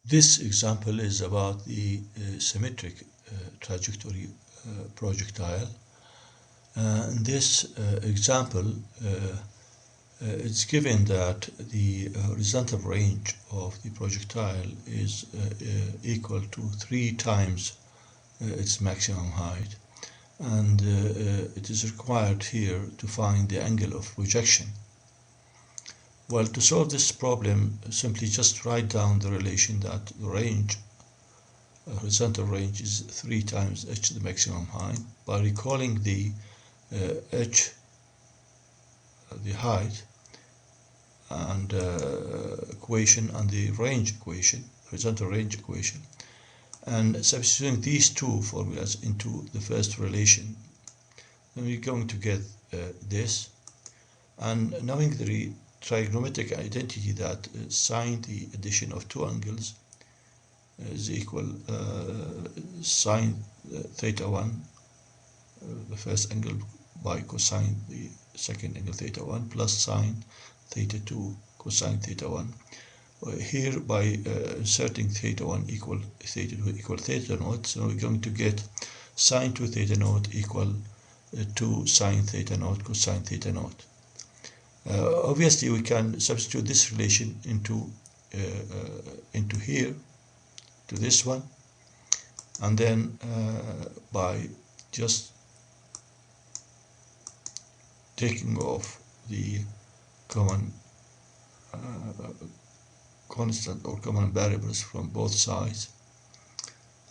This example is about the symmetric trajectory projectile. In this example, it's given that the horizontal range of the projectile is equal to 3 times its maximum height, and it is required here to find the angle of projection. Well, to solve this problem, simply just write down the relation that the range, horizontal range, is 3 times h to the maximum height by recalling the h, the height, and equation, and the range equation, horizontal range equation, and substituting these two formulas into the first relation. Then we're going to get this, and knowing the trigonometric identity that sine the addition of two angles is equal sine theta 1, the first angle, by cosine the second angle theta 1, plus sine theta 2 cosine theta 1. Here, by inserting theta 1 equal theta 2 equal theta naught, so we're going to get sine 2 theta naught equal 2 sine theta naught cosine theta naught. Obviously, we can substitute this relation into here, to this one, and then by just taking off the common constant or common variables from both sides,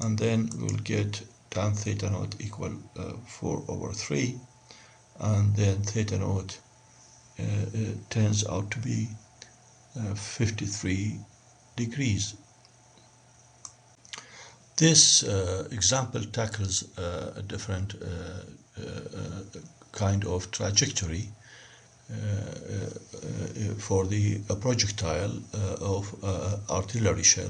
and then we'll get tan theta naught equal 4 over 3, and then theta naught turns out to be 53 degrees. This example tackles a different kind of trajectory for the projectile of artillery shell,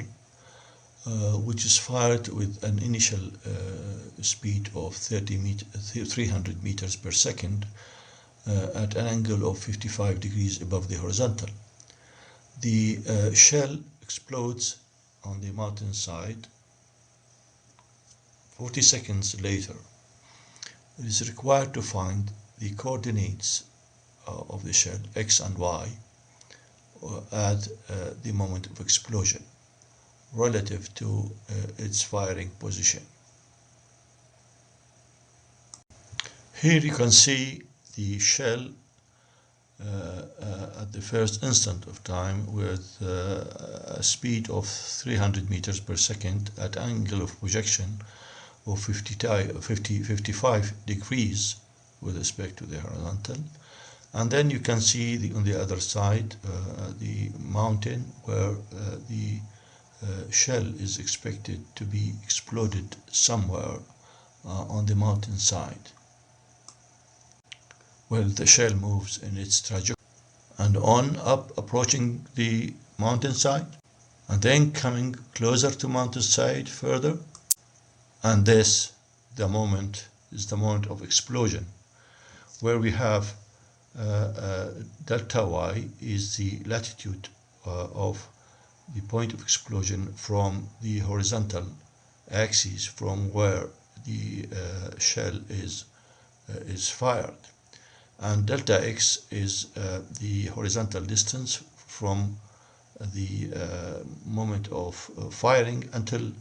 which is fired with an initial speed of 300 meters per second at an angle of 55 degrees above the horizontal. The shell explodes on the mountain side 40 seconds later. It is required to find the coordinates of the shell, x and y, at the moment of explosion relative to its firing position. Here you can see the shell at the first instant of time with a speed of 300 meters per second at angle of projection of 55 degrees with respect to the horizontal. And then you can see on the other side the mountain where the shell is expected to be exploded somewhere on the mountain side. Well, the shell moves in its trajectory and on up, approaching the mountainside, and then coming closer to mountainside further, and this the moment is the moment of explosion, where we have delta y is the latitude of the point of explosion from the horizontal axis from where the shell is fired, and delta x is the horizontal distance from the moment of firing until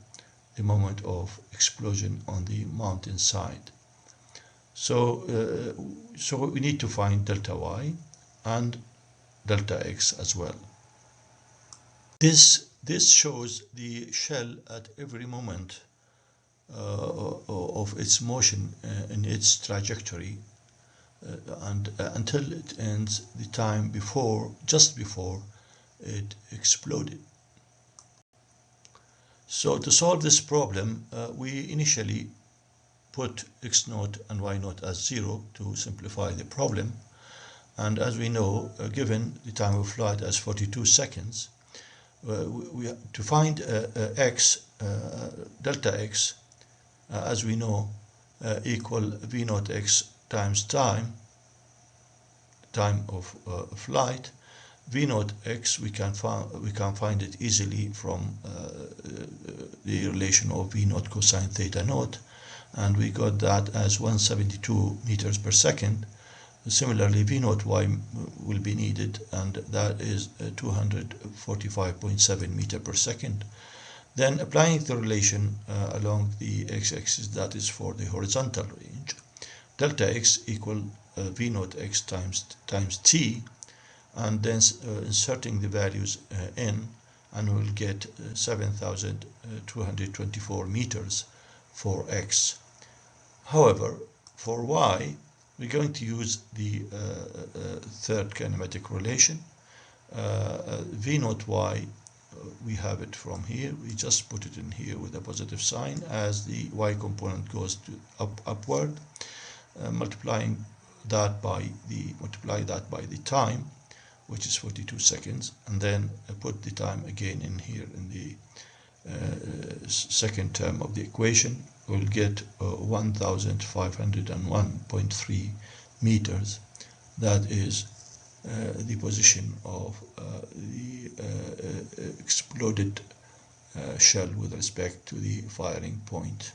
the moment of explosion on the mountain side. So we need to find delta y and delta x as well. This shows the shell at every moment of its motion in its trajectory and until it ends the time just before it exploded. So to solve this problem, we initially put x naught and y naught as 0 to simplify the problem. And as we know, given the time of flight as 42 seconds, to find delta x, as we know, equal v naught x times time of flight. V naught x we can find it easily from the relation of V naught cosine theta naught, and we got that as 172 meters per second. Similarly, V naught y will be needed, and that is 245.7 meter per second. Then applying the relation along the x-axis, that is for the horizontal range, delta x equal V naught x times t, and then inserting the values in, and we'll get 7,224 meters for x. However, for y, we're going to use the third kinematic relation. V naught y, we have it from here. We just put it in here with a positive sign as the y component goes to upward. Multiply that by the time, which is 42 seconds, and then put the time again in here in the second term of the equation. We'll get 1,501.3 meters. That is the position of the exploded shell with respect to the firing point.